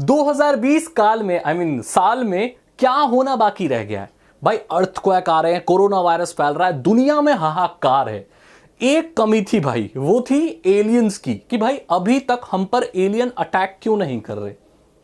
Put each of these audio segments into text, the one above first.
2020 काल में साल में क्या होना बाकी रह गया है भाई। अर्थक्वेक आ रहे हैं, कोरोना वायरस फैल रहा है, दुनिया में हाहाकार है। एक कमी थी भाई, वो थी एलियंस की, कि भाई अभी तक हम पर एलियन अटैक क्यों नहीं कर रहे।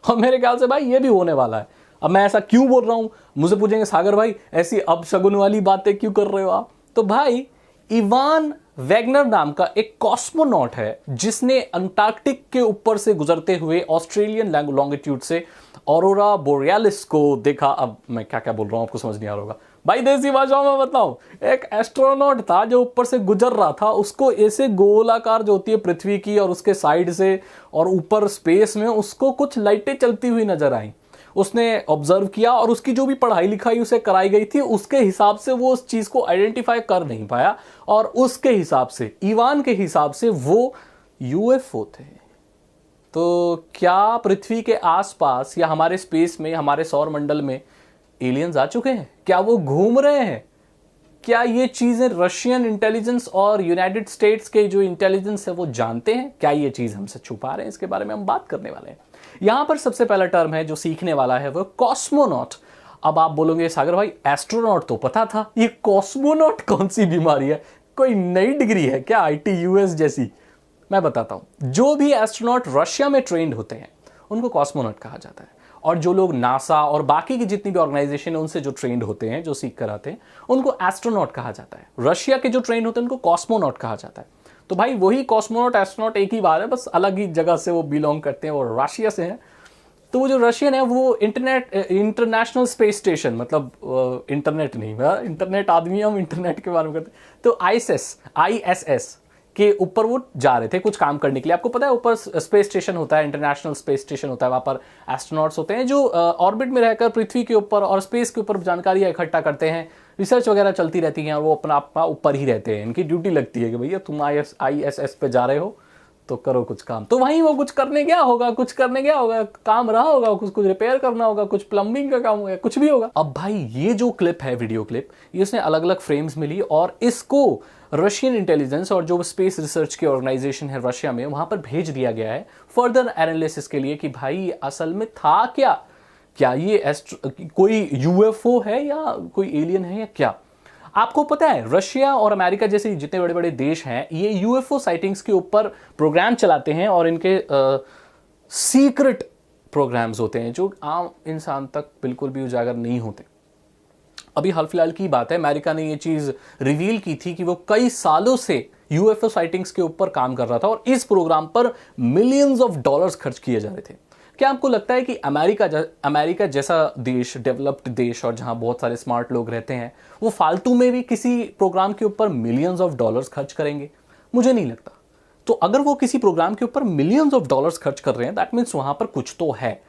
और मेरे ख्याल से भाई ये भी होने वाला है। अब मैं ऐसा क्यों बोल रहा हूं, मुझे पूछेंगे सागर भाई ऐसी अपशगुन वाली बातें क्यों कर रहे हो आप। तो भाई इवान वैगनर नाम का एक कॉस्मोनॉट है जिसने अंटार्कटिक के ऊपर से गुजरते हुए ऑस्ट्रेलियन लॉन्गिट्यूड से ऑरोरा बोरियालिस को देखा। अब मैं क्या क्या बोल रहा हूं आपको समझ नहीं आ रहा होगा भाई, देसी भाषाओं में बताऊं। एक एस्ट्रोनॉट था जो ऊपर से गुजर रहा था, उसको ऐसे गोलाकार जो होती है पृथ्वी की और उसके साइड से और ऊपर स्पेस में उसको कुछ लाइटें चलती हुई नजर आई। उसने ऑब्जर्व किया और उसकी जो भी पढ़ाई लिखाई उसे कराई गई थी उसके हिसाब से वो उस चीज को आइडेंटिफाई कर नहीं पाया, और उसके हिसाब से, इवान के हिसाब से, वो यूएफओ थे। तो क्या पृथ्वी के आसपास या हमारे स्पेस में, हमारे सौर मंडल में एलियंस आ चुके हैं? क्या वो घूम रहे हैं? क्या ये चीजें रशियन इंटेलिजेंस और यूनाइटेड स्टेट्स के जो इंटेलिजेंस है वो जानते हैं? क्या ये चीज हमसे छुपा रहे हैं? इसके बारे में हम बात करने वाले हैं। यहां पर सबसे पहला टर्म है जो सीखने वाला है वो कॉस्मोनॉट। अब आप बोलोगे सागर भाई एस्ट्रोनॉट तो पता था, ये कॉस्मोनॉट कौन सी बीमारी है? कोई नई डिग्री है क्या आईटी यूएस जैसी? मैं बताता हूं। जो भी एस्ट्रोनॉट रशिया में ट्रेंड होते हैं उनको कॉस्मोनॉट कहा जाता है, और जो लोग नासा और बाकी की जितनी भी ऑर्गेनाइजेशन है उनसे जो ट्रेंड होते हैं, जो सीख कर आते हैं, उनको एस्ट्रोनॉट कहा जाता है। रशिया के जो ट्रेंड होते हैं उनको कॉस्मोनॉट कहा जाता है। तो भाई वही कॉस्मोनॉट एस्ट्रोनॉट एक ही बात है, बस अलग ही जगह से वो बिलोंग करते हैं और रशिया से हैं। तो वो जो रशियन है वो इंटरनेशनल स्पेस स्टेशन, मतलब इंटरनेट नहीं, इंटरनेट आदमी, हम इंटरनेट के बारे में करते हैं। तो आईएसएस के ऊपर वो जा रहे थे कुछ काम करने के लिए। आपको पता है ऊपर स्पेस स्टेशन होता है, इंटरनेशनल स्पेस स्टेशन होता है, वहां पर एस्ट्रोनॉट्स होते हैं जो ऑर्बिट में रहकर पृथ्वी के ऊपर और स्पेस के ऊपर जानकारी इकट्ठा करते हैं, रिसर्च वगैरह चलती रहती है, और वो अपना ऊपर ही रहते हैं। इनकी ड्यूटी लगती है कि भैया तुम आईएसएस पे जा रहे हो तो करो कुछ काम। तो वहीं वो कुछ करने गया होगा, काम रहा होगा, कुछ रिपेयर करना होगा, कुछ प्लम्बिंग का काम होगा, कुछ भी होगा। अब भाई ये जो क्लिप है, वीडियो क्लिप, ये उसने अलग अलग फ्रेम्स मिली और इसको रशियन इंटेलिजेंस और जो स्पेस रिसर्च की ऑर्गेनाइजेशन है रशिया में, वहां पर भेज दिया गया है फर्दर एनालिसिस के लिए कि भाई असल में था क्या ये कोई यूएफओ है या कोई एलियन है या क्या। आपको पता है रशिया और अमेरिका जैसे जितने बड़े बड़े देश हैं ये यूएफओ साइटिंग्स के ऊपर प्रोग्राम चलाते हैं, और इनके सीक्रेट प्रोग्राम्स होते हैं जो आम इंसान तक बिल्कुल भी उजागर नहीं होते। अभी हाल फिलहाल की बात है, अमेरिका ने ये चीज रिवील की थी कि वो कई सालों से यूएफओ साइटिंग्स के ऊपर काम कर रहा था और इस प्रोग्राम पर मिलियंस ऑफ डॉलर्स खर्च किए जा रहे थे। क्या आपको लगता है कि अमेरिका जैसा देश, डेवलप्ड देश, और जहां बहुत सारे स्मार्ट लोग रहते हैं, वो फालतू में भी किसी प्रोग्राम के ऊपर मिलियंस ऑफ डॉलर्स खर्च करेंगे? मुझे नहीं लगता। तो अगर वो किसी प्रोग्राम के ऊपर मिलियंस ऑफ डॉलर्स खर्च कर रहे हैं, दैट मीन्स वहां पर कुछ तो है।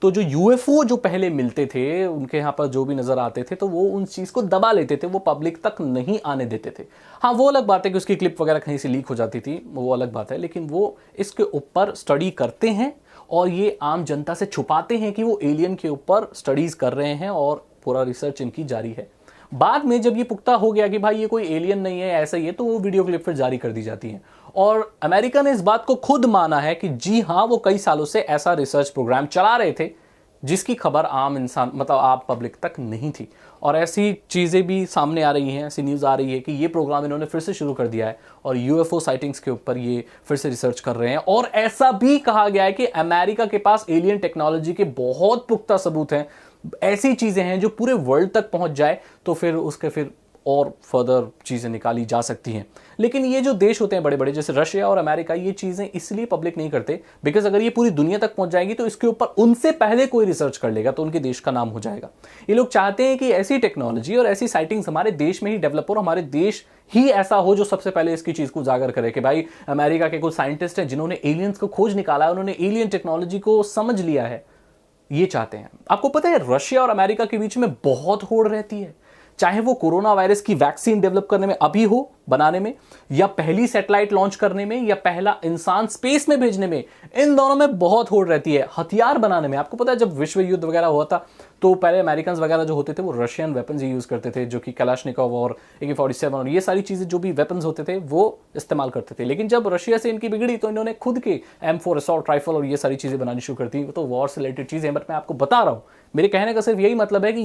तो जो यूएफओ जो पहले मिलते थे, उनके यहाँ पर जो भी नजर आते थे, तो वो उन चीज को दबा लेते थे, वो पब्लिक तक नहीं आने देते थे। हाँ, वो अलग बात है कि उसकी क्लिप वगैरह कहीं से लीक हो जाती थी, वो अलग बात है, लेकिन वो इसके ऊपर स्टडी करते हैं और ये आम जनता से छुपाते हैं कि वो एलियन के ऊपर स्टडीज कर रहे हैं और पूरा रिसर्च इनकी जारी है। बाद में जब ये पुख्ता हो गया कि भाई ये कोई एलियन नहीं है, ऐसा ही है, तो वो वीडियो क्लिप फिर जारी कर दी जाती है। और अमेरिका ने इस बात को खुद माना है कि जी हाँ, वो कई सालों से ऐसा रिसर्च प्रोग्राम चला रहे थे जिसकी खबर आम इंसान, मतलब आम पब्लिक तक नहीं थी। और ऐसी चीज़ें भी सामने आ रही हैं, ऐसी न्यूज़ आ रही है कि ये प्रोग्राम इन्होंने फिर से शुरू कर दिया है और यूएफओ साइटिंग्स के ऊपर ये फिर से रिसर्च कर रहे हैं। और ऐसा भी कहा गया है कि अमेरिका के पास एलियन टेक्नोलॉजी के बहुत पुख्ता सबूत हैं, ऐसी चीज़ें हैं जो पूरे वर्ल्ड तक पहुंच जाए तो फिर और फर्दर चीज़ें निकाली जा सकती हैं। लेकिन ये जो देश होते हैं बड़े बड़े, जैसे रशिया और अमेरिका, ये चीज़ें इसलिए पब्लिक नहीं करते बिकॉज अगर ये पूरी दुनिया तक पहुंच जाएगी तो इसके ऊपर उनसे पहले कोई रिसर्च कर लेगा तो उनके देश का नाम हो जाएगा। ये लोग चाहते हैं कि ऐसी टेक्नोलॉजी और ऐसी साइटिंग्स हमारे देश में ही डेवलप हो और हमारे देश ही ऐसा हो जो सबसे पहले इसकी चीज़ को उजागर करे कि भाई अमेरिका के कुछ साइंटिस्ट हैं जिन्होंने एलियंस को खोज निकाला है, उन्होंने एलियन टेक्नोलॉजी को समझ लिया है, ये चाहते हैं। आपको पता है रशिया और अमेरिका के बीच में बहुत होड़ रहती है, चाहे वो कोरोना वायरस की वैक्सीन डेवलप करने में अभी हो, बनाने में, या पहली सैटेलाइट लॉन्च करने में, या पहला इंसान स्पेस में भेजने में। इन दोनों में बहुत होड़ रहती है। हथियार बनाने में, आपको पता है जब विश्व युद्ध वगैरह हुआ था तो पहले अमेरिकन वगैरह जो होते थे वो रशियन वेपन्स ही यूज़ करते थे, जो कि कलाशनिकोव और AK-47 और ये सारी चीज़ें जो भी वेपन्स होते थे वो इस्तेमाल करते थे। लेकिन जब रशिया से इनकी बिगड़ी तो इन्होंने खुद के M4 असॉल्ट राइफल और ये सारी चीज़ें बनानी शुरू कर दी। तो वॉर से रिलेटेड चीज़ें, बट मैं आपको बता रहा हूँ, मेरे कहने का सिर्फ यही मतलब है कि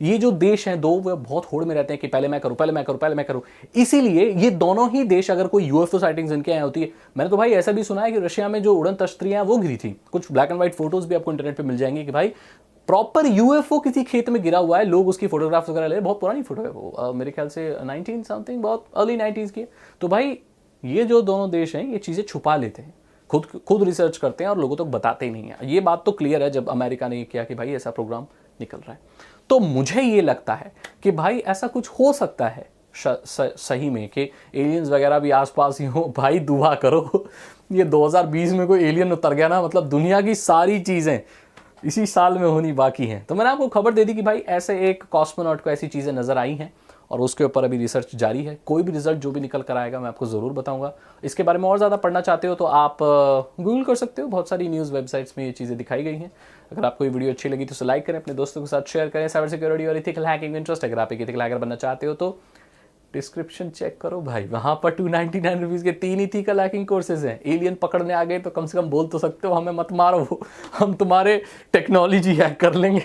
ये जो देश हैं दो, वो बहुत होड़ में रहते हैं कि पहले मैं करूं। इसीलिए ये दोनों ही देश, अगर कोई UFO साइटिंग्स इनके यहाँ होती है, मैंने तो भाई ऐसा भी सुना है कि रशिया में जो उड़न तश्तरियां हैं वो गिरी थी। कुछ ब्लैक एंड व्हाइट फोटोज भी आपको इंटरनेट पे मिल जाएंगे कि भाई प्रॉपर UFO किसी खेत में गिरा हुआ है, लोग उसकी फोटोग्राफ्स वगैरह ले। बहुत पुरानी फोटो है वो, मेरे ख्याल से 19 समथिंग, बहुत अर्ली 90s की। तो भाई ये जो दोनों देश हैं ये चीजें छुपा लेते हैं, खुद रिसर्च करते हैं और लोगों तक बताते ही नहीं है। ये बात तो क्लियर है जब अमेरिका ने ये किया कि भाई ऐसा प्रोग्राम निकल रहा है। तो मुझे ये लगता है कि भाई ऐसा कुछ हो सकता है सही में कि एलियंस वगैरह भी आसपास ही हो। भाई दुआ करो ये 2020 में कोई एलियन उतर गया ना, मतलब दुनिया की सारी चीजें इसी साल में होनी बाकी हैं। तो मैंने आपको खबर दे दी कि भाई ऐसे एक कॉस्मोनॉट को ऐसी चीजें नजर आई हैं और उसके ऊपर अभी रिसर्च जारी है। कोई भी रिजल्ट जो भी निकल कर आएगा मैं आपको ज़रूर बताऊंगा। इसके बारे में और ज़्यादा पढ़ना चाहते हो तो आप गूगल कर सकते हो, बहुत सारी न्यूज़ वेबसाइट्स में ये चीज़ें दिखाई गई हैं। अगर आपको ये वीडियो अच्छी लगी तो लाइक करें, अपने दोस्तों के साथ शेयर करें। साइबर सिक्योरिटी और इथिकल हैकिंग इंटरेस्ट, अगर आप एक इथिकल हैकर बनना चाहते हो तो डिस्क्रिप्शन चेक करो भाई, वहां पर 299 रुपीज़ के 3 इथिकल हैकिंग कोर्सेज हैं। एलियन पकड़ने आ गए तो कम से कम बोल तो सकते हो हमें मत मारो, हम तुम्हारे टेक्नोलॉजी हैक कर लेंगे।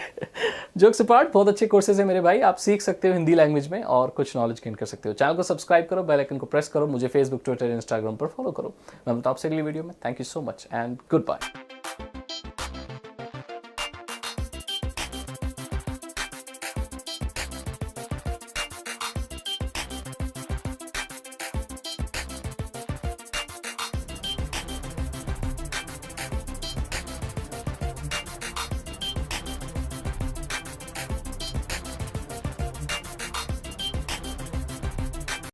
जोक्स अपार्ट, बहुत अच्छे कोर्सेज हैं मेरे भाई, आप सीख सकते हो हिंदी लैंग्वेज में और कुछ नॉलेज गेन कर सकते हो। चैनल को सब्सक्राइब करो, बेल आइकन को प्रेस करो, मुझे फेसबुक, ट्विटर, इंस्टाग्राम पर फॉलो करो। मैं बताऊँ आपसे अगली वीडियो में। Thank you so much and good bye.